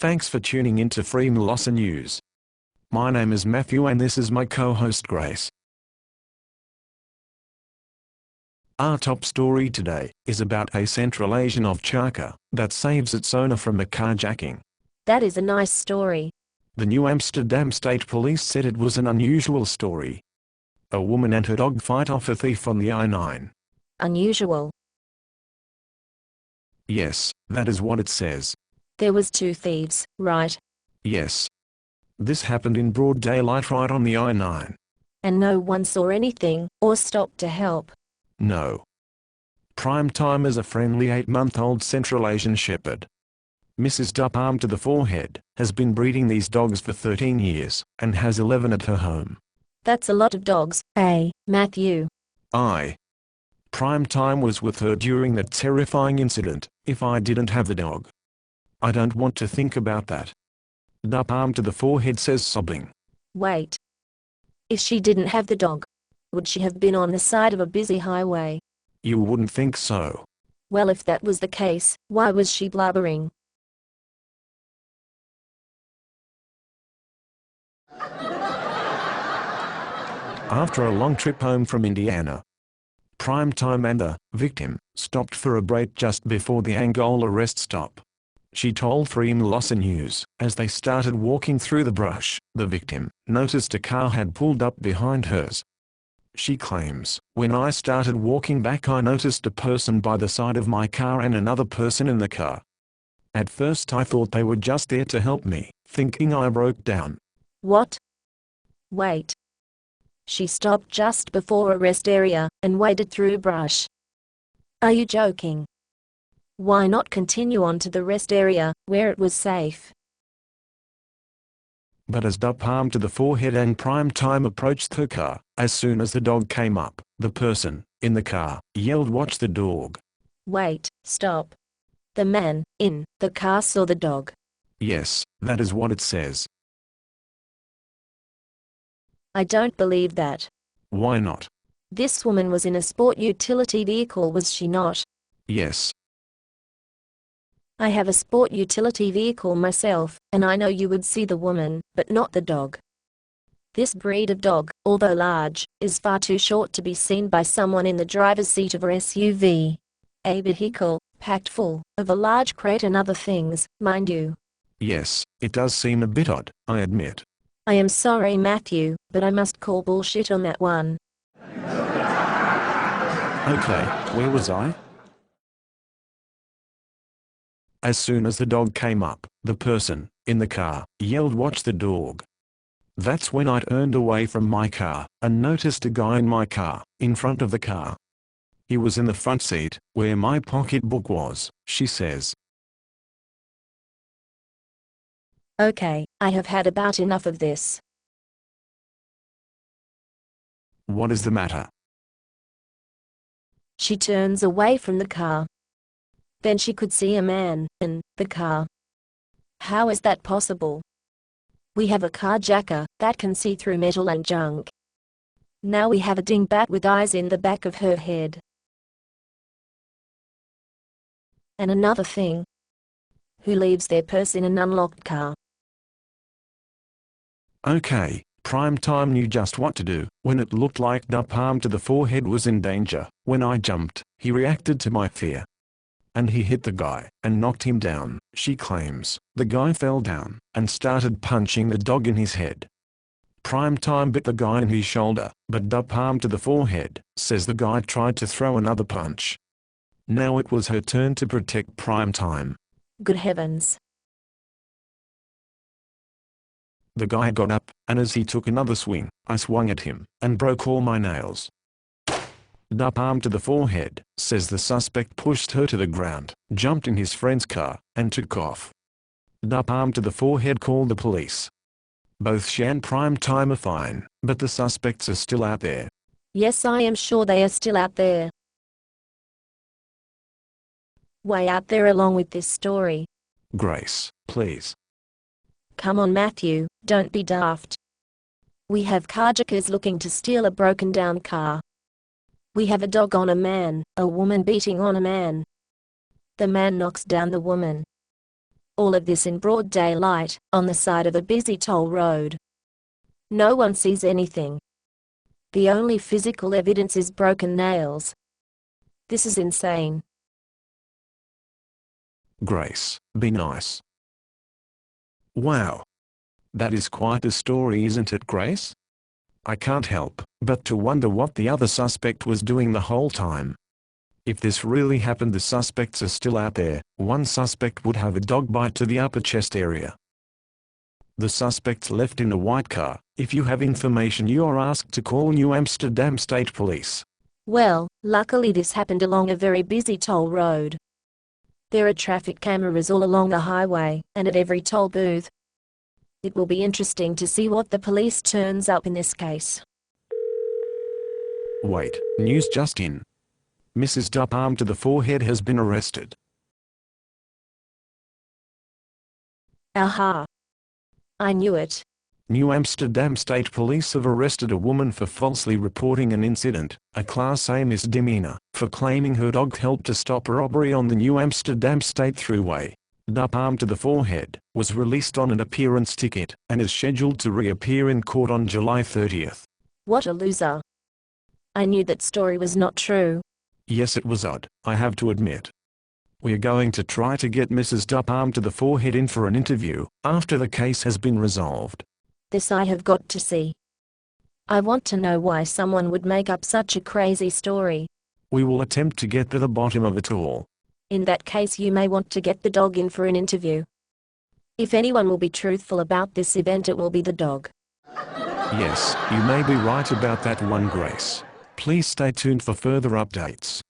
Thanks for tuning in to Free Melissa News. My name is Matthew and this is my co-host Grace. Our top story today is about a Central Asian Ovcharka that saves its owner from a carjacking. That is a nice story. The New Amsterdam State Police said it was an unusual story. A woman and her dog fight off a thief on the I-9. Unusual. Yes, that is what it says. There was two thieves, right? Yes. This happened in broad daylight right on the I-9. And no one saw anything, or stopped to help. No. Prime time is a friendly 8-month-old Central Asian Shepherd. Mrs. Dup arm to the forehead, has been breeding these dogs for 13 years, and has 11 at her home. That's a lot of dogs, eh, Matthew? Prime time was with her during that terrifying incident. If I didn't have the dog, I don't want to think about that. Dup arm to the forehead says, sobbing. Wait. If she didn't have the dog, would she have been on the side of a busy highway? You wouldn't think so. Well, if that was the case, why was she blubbering? After a long trip home from Indiana, Prime time and the victim stopped for a break just before the Angola rest stop. She told Free Melissa News, as they started walking through the brush, the victim noticed a car had pulled up behind hers. She claims, when I started walking back I noticed a person by the side of my car and another person in the car. At first I thought they were just there to help me, thinking I broke down. What? Wait. She stopped just before a rest area, and waded through brush. Are you joking? Why not continue on to the rest area, where it was safe? But as Dup arm to the forehead and Prime time approached her car, as soon as the dog came up, the person in the car yelled, "Watch the dog." Wait, stop. The man in the car saw the dog. Yes, that is what it says. I don't believe that. Why not? This woman was in a sport utility vehicle, was she not? Yes. I have a sport utility vehicle myself, and I know you would see the woman, but not the dog. This breed of dog, although large, is far too short to be seen by someone in the driver's seat of a SUV. A vehicle, packed full of a large crate and other things, mind you. Yes, it does seem a bit odd, I admit. I am sorry, Matthew, but I must call bullshit on that one. Okay, where was I? As soon as the dog came up, the person in the car yelled, "Watch the dog." That's when I turned away from my car and noticed a guy in my car, in front of the car. He was in the front seat, where my pocketbook was, she says. Okay, I have had about enough of this. What is the matter? She turns away from the car. Then she could see a man in the car. How is that possible? We have a carjacker that can see through metal and junk. Now we have a dingbat with eyes in the back of her head. And another thing. Who leaves their purse in an unlocked car? Okay, Prime time knew just what to do. When it looked like Dup arm to the forehead was in danger, when I jumped, he reacted to my fear. And he hit the guy, and knocked him down, she claims. The guy fell down, and started punching the dog in his head. Prime time bit the guy in his shoulder, but Dup arm to the forehead says the guy tried to throw another punch. Now it was her turn to protect Prime time. Good heavens. The guy got up, and as he took another swing, I swung at him, and broke all my nails. Dup arm to the forehead says the suspect pushed her to the ground, jumped in his friend's car, and took off. Dup arm to the forehead called the police. Both she and Prime time are fine, but the suspects are still out there. Yes, I am sure they are still out there. Way out there along with this story. Grace, please. Come on, Matthew, don't be daft. We have carjackers looking to steal a broken down car. We have a dog on a man, a woman beating on a man. The man knocks down the woman. All of this in broad daylight, on the side of a busy toll road. No one sees anything. The only physical evidence is broken nails. This is insane. Grace, be nice. Wow. That is quite a story, isn't it, Grace? I can't help but to wonder what the other suspect was doing the whole time. If this really happened, the suspects are still out there. One suspect would have a dog bite to the upper chest area. The suspects left in a white car. If you have information, you are asked to call New Amsterdam State Police. Well, luckily this happened along a very busy toll road. There are traffic cameras all along the highway, and at every toll booth. It will be interesting to see what the police turns up in this case. Wait, news just in. Mrs. Dup, arm to the forehead, has been arrested. Aha! I knew it. New Amsterdam State Police have arrested a woman for falsely reporting an incident, a Class A misdemeanor, for claiming her dog helped to stop a robbery on the New Amsterdam State Thruway. Dup, arm to the forehead, was released on an appearance ticket, and is scheduled to reappear in court on July 30th. What a loser. I knew that story was not true. Yes, it was odd, I have to admit. We're going to try to get Mrs. Dup, arm to the forehead, in for an interview, after the case has been resolved. This I have got to see. I want to know why someone would make up such a crazy story. We will attempt to get to the bottom of it all. In that case, you may want to get the dog in for an interview. If anyone will be truthful about this event, it will be the dog. Yes, you may be right about that one, Grace. Please stay tuned for further updates.